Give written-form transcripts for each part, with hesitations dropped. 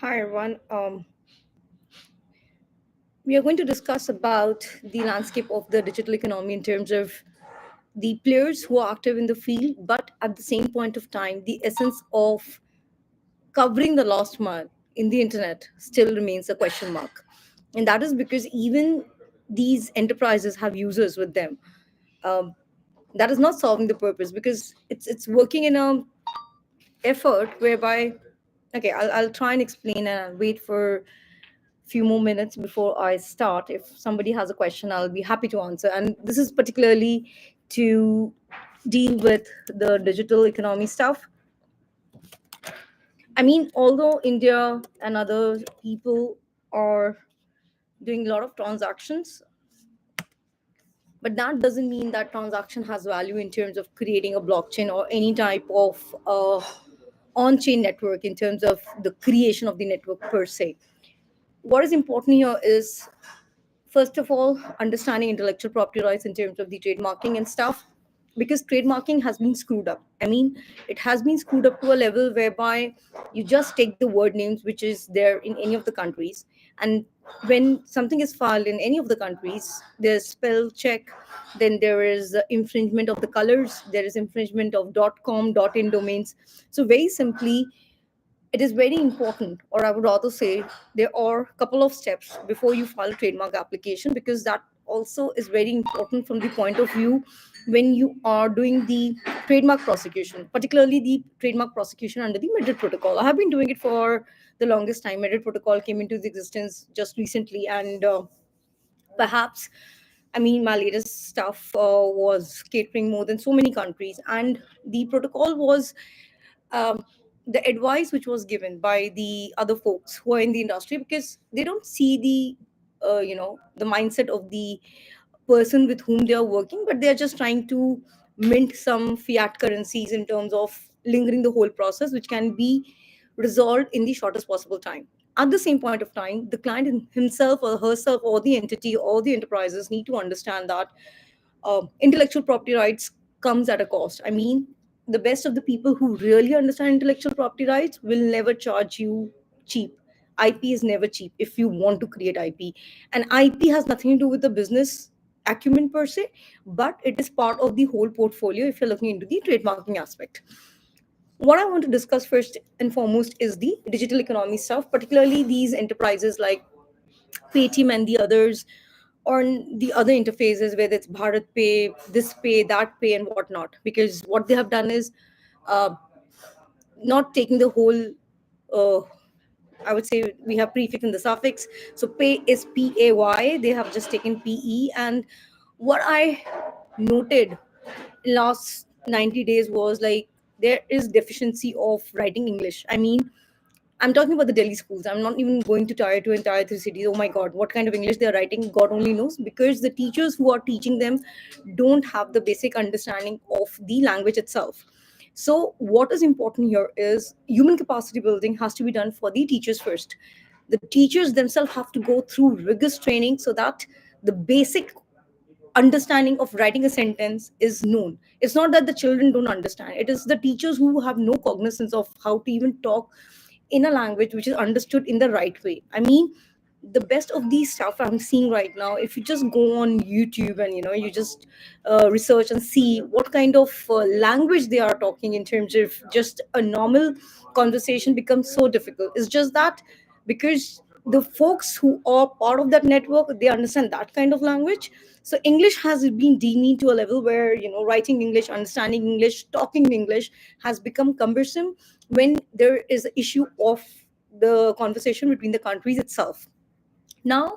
Hi everyone. We are going to discuss about the landscape of the digital economy in terms of the players who are active in the field, but at the same point of time, the essence of covering the last mile in the internet still remains a question mark, and that is because even these enterprises have users with them. Um, that is not solving the purpose because it's working in a effort whereby okay, I'll try and explain and I'll wait for few more minutes before I start. If somebody has a question, I'll be happy to answer. And this is particularly to deal with the digital economy stuff. I mean, although India and other people are doing a lot of transactions, but that doesn't mean that transaction has value in terms of creating a blockchain or any type of on-chain network in terms of the creation of the network per se. What is important here is, first of all, understanding intellectual property rights in terms of the trademarking and stuff, because trademarking has been screwed up. I mean, it has been screwed up to a level whereby you just take the word names which is there in any of the countries, and when something is filed in any of the countries, there's spell check, then there is infringement of the colors, there is infringement of .com .in domains. So very simply, it is very important, or I would rather say there are a couple of steps before you file a trademark application, because that also is very important from the point of view when you are doing the trademark prosecution, particularly the trademark prosecution under the Madrid Protocol. I have been doing it for the longest time. Madrid Protocol came into existence just recently, and perhaps, I mean, my latest stuff was catering more than so many countries, and the protocol was um, the advice which was given by the other folks who are in the industry, because they don't see the mindset of the person with whom they are working, but they are just trying to mint some fiat currencies in terms of lingering the whole process, which can be resolved in the shortest possible time. At the same point of time, the client himself or herself or the entity or the enterprises need to understand that intellectual property rights comes at a cost. I mean, the best of the people who really understand intellectual property rights will never charge you cheap. IP is never cheap if you want to create IP. And IP has nothing to do with the business acumen per se, but it is part of the whole portfolio if you're looking into the trademarking aspect. What I want to discuss first and foremost is the digital economy stuff, particularly these enterprises like Paytm and the others on the other interfaces, whether it's Bharat Pay, this pay, that pay, and whatnot. Because what they have done is uh, not taking the whole, uh, I would say we have prefix and the suffix. So pay is PAY. They have just taken PE. And what I noted last 90 days was like there is deficiency of writing English. I mean, I'm talking about the Delhi schools. I'm not even going to tier two and tier three cities. Oh my God, what kind of English they're writing, God only knows. Because the teachers who are teaching them don't have the basic understanding of the language itself. So, what is important here is human capacity building has to be done for the teachers first. The teachers themselves have to go through rigorous training so that the basic understanding of writing a sentence is known. It's not that the children don't understand, it is the teachers who have no cognizance of how to even talk in a language which is understood in the right way. I mean, the best of these stuff I'm seeing right now, if you just go on YouTube and you just research and see what kind of language they are talking in terms of just a normal conversation becomes so difficult. It's just that because the folks who are part of that network, they understand that kind of language. So English has been demeaned to a level where writing English, understanding English, talking English has become cumbersome when there is an issue of the conversation between the countries itself. Now,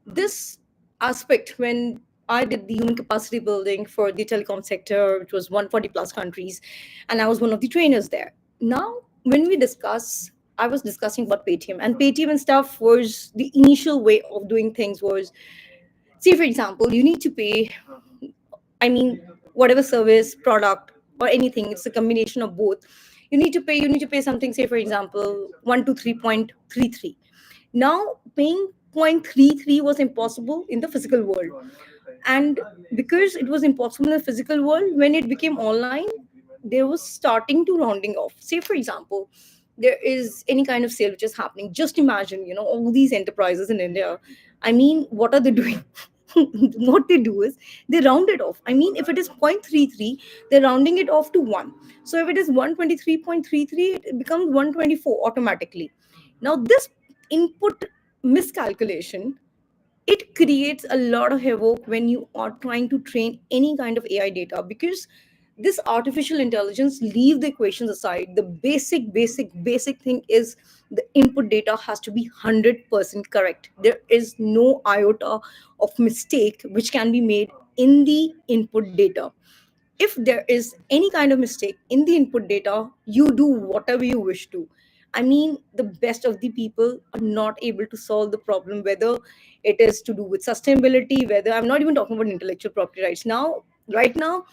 this aspect, when I did the human capacity building for the telecom sector, which was 140 plus countries, and I was one of the trainers there. Now, when we discuss, I was discussing about Paytm, and Paytm and stuff was the initial way of doing things was, say, for example, you need to pay, I mean, whatever service, product, or anything, it's a combination of both. You need to pay something, say, for example, 1 to 3.33. Now, paying 0.33 was impossible in the physical world. And because it was impossible in the physical world, when it became online, they was starting to rounding off. Say, for example, there is any kind of sale which is happening, just imagine, all these enterprises in India. I mean, what are they doing? What they do is they round it off. I mean, if it is 0.33, they're rounding it off to 1. So if it is 123.33, it becomes 124 automatically. Now this input miscalculation, it creates a lot of havoc when you are trying to train any kind of AI data, because this artificial intelligence, leave the equations aside, the basic thing is the input data has to be 100% correct. There is no iota of mistake which can be made in the input data. If there is any kind of mistake in the input data, you do whatever you wish to. I mean, the best of the people are not able to solve the problem, whether it is to do with sustainability, whether, I'm not even talking about intellectual property rights now. Right now,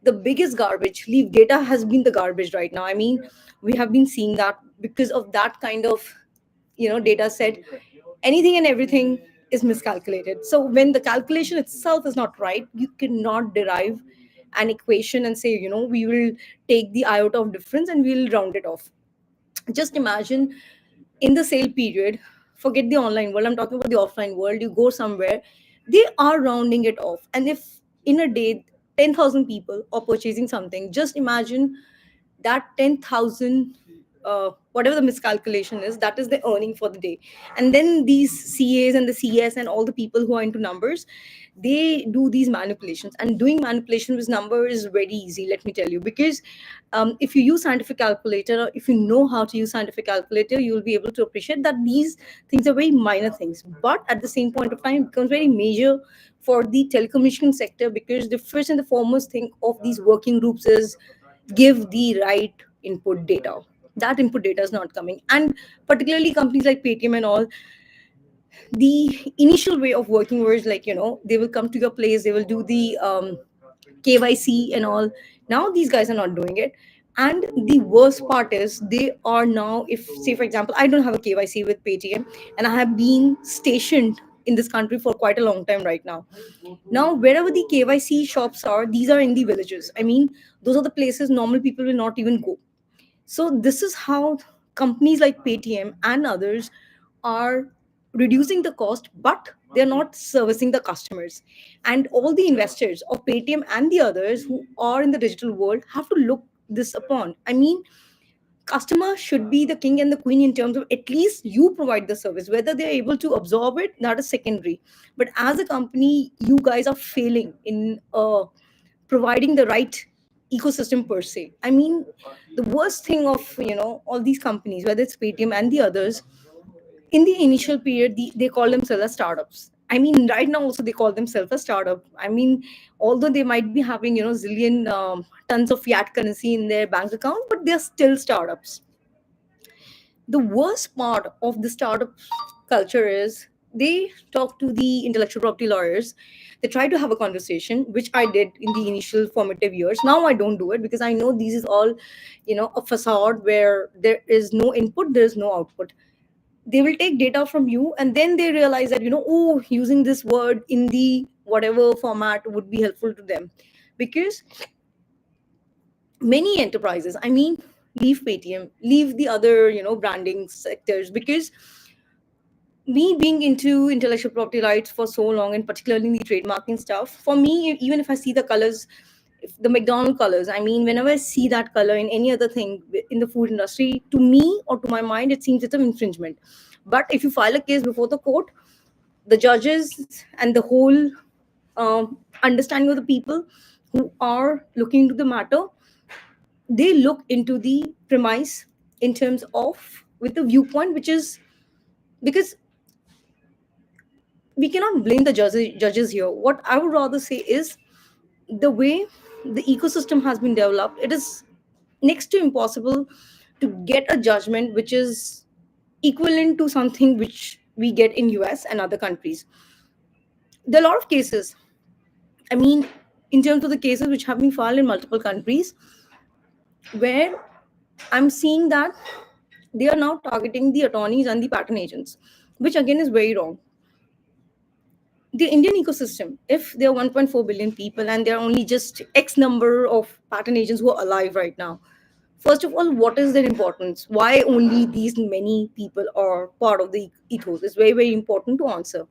the biggest garbage, leave data has been the garbage right now. I mean, we have been seeing that because of that kind of, data set, anything and everything is miscalculated. So when the calculation itself is not right, you cannot derive an equation and say, we will take the iota of difference and we'll round it off. Just imagine, in the sale period, forget the online world, I'm talking about the offline world, you go somewhere, they are rounding it off. And if in a day 10,000 people are purchasing something, just imagine that 10,000, whatever the miscalculation is, that is the earning for the day. And then these CAs and the CS and all the people who are into numbers, they do these manipulations. And doing manipulation with number is very easy, let me tell you, because if you use scientific calculator, or if you know how to use scientific calculator, you will be able to appreciate that these things are very minor things, but at the same point of time it becomes very major for the telecommunication sector, because the first and the foremost thing of these working groups is give the right input data. That input data is not coming, and particularly companies like Paytm and all, the initial way of working was like, they will come to your place, they will do the KYC and all. Now these guys are not doing it. And the worst part is, they are now, if say for example, I don't have a KYC with Paytm, and I have been stationed in this country for quite a long time right now. Now wherever the KYC shops are, these are in the villages. I mean, those are the places normal people will not even go. So this is how companies like Paytm and others are reducing the cost, but they're not servicing the customers. And all the investors of Paytm and the others who are in the digital world have to look this upon. I mean, customer should be the king and the queen in terms of at least you provide the service. Whether they're able to absorb it, that is secondary. But as a company, you guys are failing in providing the right ecosystem per se. I mean, the worst thing of all these companies, whether it's Paytm and the others, in the initial period, they call themselves as startups. I mean, right now also they call themselves a startup. I mean, although they might be having zillion tons of fiat currency in their bank account, but they're still startups. The worst part of the startup culture is they talk to the intellectual property lawyers. They try to have a conversation, which I did in the initial formative years. Now I don't do it because I know this is all, a facade where there is no input, there is no output. They will take data from you, and then they realize that, oh, using this word in the whatever format would be helpful to them. Because many enterprises, I mean, leave Paytm, leave the other branding sectors, because me being into intellectual property rights for so long, and particularly in the trademarking stuff, for me, even if I see the colors, if the McDonald colors, I mean, whenever I see that color in any other thing in the food industry, to me or to my mind, it seems it's an infringement. But if you file a case before the court, the judges and the whole understanding of the people who are looking into the matter, they look into the premise in terms of with the viewpoint, which is because we cannot blame the judges here. What I would rather say is, the way the ecosystem has been developed, it is next to impossible to get a judgment which is equivalent to something which we get in US and other countries. There are a lot of cases, I mean, in terms of the cases which have been filed in multiple countries, where I'm seeing that they are now targeting the attorneys and the patent agents, which again is very wrong. The Indian ecosystem, if there are 1.4 billion people and there are only just X number of patent agents who are alive right now, First of all, what is their importance? Why only these many people are part of the ethos is very, very important to answer.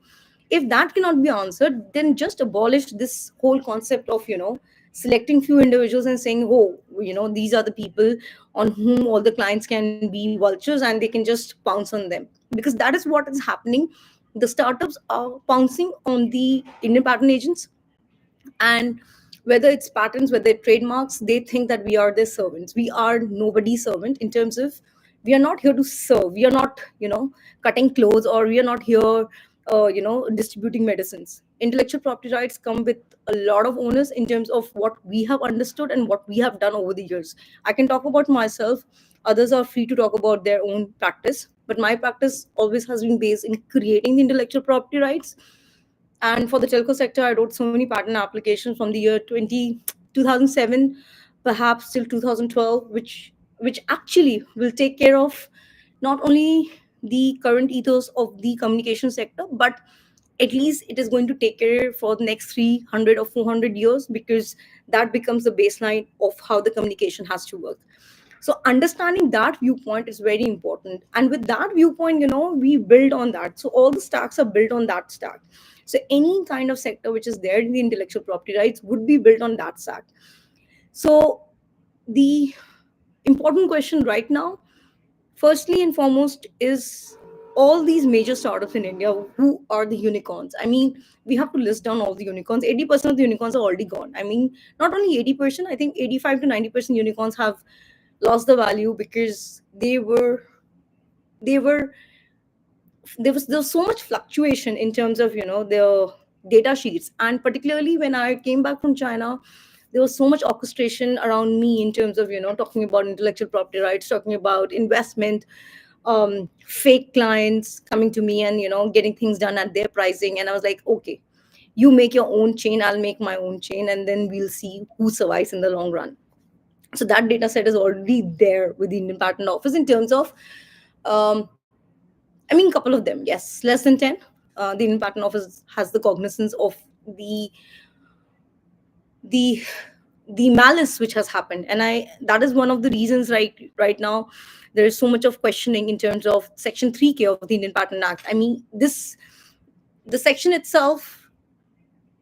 If that cannot be answered, then just abolish this whole concept of, selecting few individuals and saying, oh, these are the people on whom all the clients can be vultures and they can just pounce on them. Because that is what is happening. The startups are pouncing on the Indian patent agents, and whether it's patents, whether it's trademarks, they think that we are their servants. We are nobody's servant, in terms of, we are not here to serve. We are not, cutting clothes, or we are not here distributing medicines. Intellectual property rights come with a lot of onus in terms of what we have understood and what we have done over the years. I can talk about myself. Others are free to talk about their own practice, but my practice always has been based in creating the intellectual property rights. And for the telco sector, I wrote so many patent applications from the year 2007, perhaps till 2012, which actually will take care of not only the current ethos of the communication sector, but at least it is going to take care for the next 300 or 400 years, because that becomes the baseline of how the communication has to work. So understanding that viewpoint is very important, and with that viewpoint, we build on that. So all the stacks are built on that stack. So any kind of sector which is there in the intellectual property rights would be built on that stack. So the important question right now, firstly and foremost, is all these major startups in India, who are the unicorns? I mean, we have to list down all the unicorns. 80% of the unicorns are already gone. I mean, not only 80%, I think 85 to 90% unicorns have lost the value, because they were there was so much fluctuation in terms of, their data sheets. And particularly when I came back from China, there was so much orchestration around me in terms of, talking about intellectual property rights, talking about investment, fake clients coming to me and, getting things done at their pricing. And I was like, okay, you make your own chain, I'll make my own chain, and then we'll see who survives in the long run. So that data set is already there with the Indian Patent Office in terms of, um, I mean, a couple of them, yes, less than 10. The Indian Patent Office has the cognizance of the the the malice which has happened, and I that is one of the reasons, right now there is so much of questioning in terms of Section 3K of the Indian Patent Act. I mean, the section itself,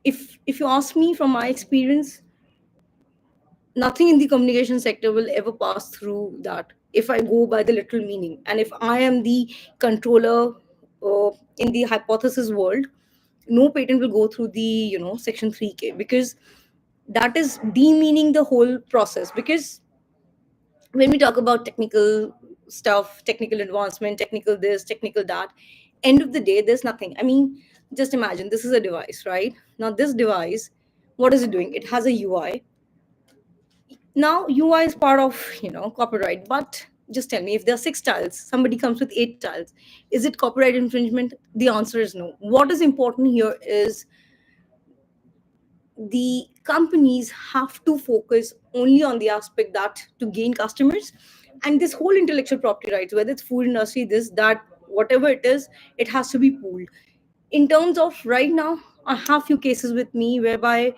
if you ask me from my experience, nothing in the communication sector will ever pass through that, if I go by the literal meaning. And if I am the controller in the hypothesis world, no patent will go through the, Section 3K, because that is demeaning the whole process. Because when we talk about technical stuff, technical advancement, technical this, technical that, end of the day, there's nothing. I mean, just imagine this is a device, right? Now, this device, what is it doing? It has a UI. Now UI is part of, copyright, but just tell me, if there are six tiles, somebody comes with eight tiles, is it copyright infringement? The answer is no. What is important here is the companies have to focus only on the aspect that to gain customers. And this whole intellectual property rights, whether it's food industry, this, that, whatever it is, it has to be pooled. In terms of right now, I have few cases with me whereby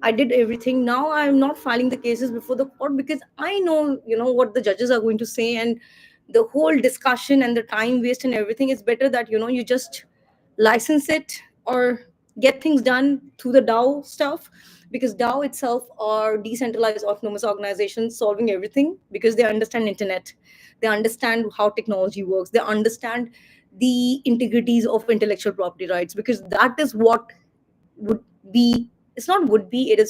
I did everything. Now I'm not filing the cases before the court, because I know, what the judges are going to say, and the whole discussion and the time waste and everything. It's better that, you just license it, or get things done through the DAO stuff, because DAO itself are decentralized autonomous organizations solving everything, because they understand internet, they understand how technology works, they understand the integrities of intellectual property rights, because that is what would be, it's not would be, it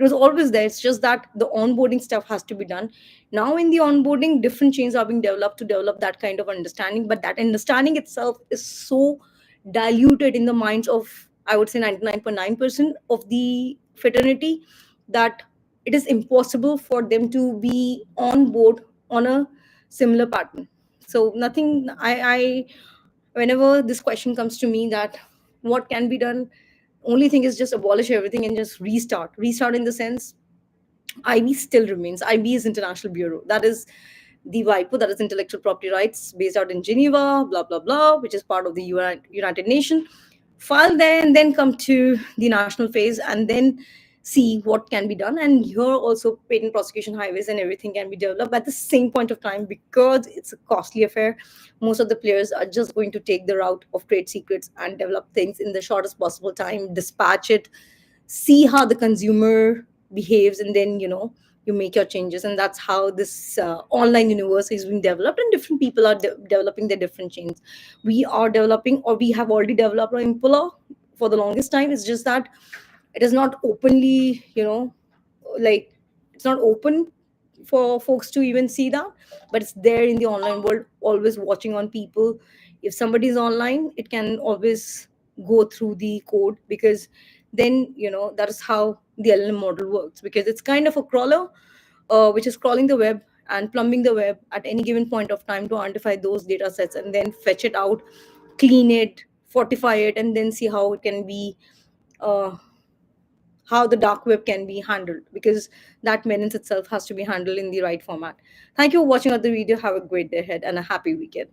was always there. It's just that the onboarding stuff has to be done. Now in the onboarding, different chains are being developed to develop that kind of understanding, but that understanding itself is so diluted in the minds of, I would say, 99.9% of the fraternity, that it is impossible for them to be on board on a similar pattern. So nothing, I whenever this question comes to me, that what can be done, only thing is just abolish everything and just restart in the sense, IB still remains. IB is International Bureau, that is the WIPO, that is intellectual property rights, based out in Geneva, blah blah blah, which is part of the United Nations. File there, and then come to the national phase, and then see what can be done. And here also patent prosecution highways and everything can be developed at the same point of time, because it's a costly affair. Most of the players are just going to take the route of trade secrets and develop things in the shortest possible time, dispatch it, see how the consumer behaves, and then you make your changes. And that's how this online universe is being developed, and different people are developing their different chains. We are developing, or we have already developed our Impala for the longest time. It's just that it is not openly, like, it's not open for folks to even see that, but it's there in the online world, always watching on people. If somebody is online, it can always go through the code, because then that is how the LLM model works, because it's kind of a crawler, which is crawling the web and plumbing the web at any given point of time to identify those data sets, and then fetch it out, clean it, fortify it, and then see how it can be, uh, how the dark web can be handled, because that menace itself has to be handled in the right format. Thank you for watching out the video. Have a great day ahead and a happy weekend.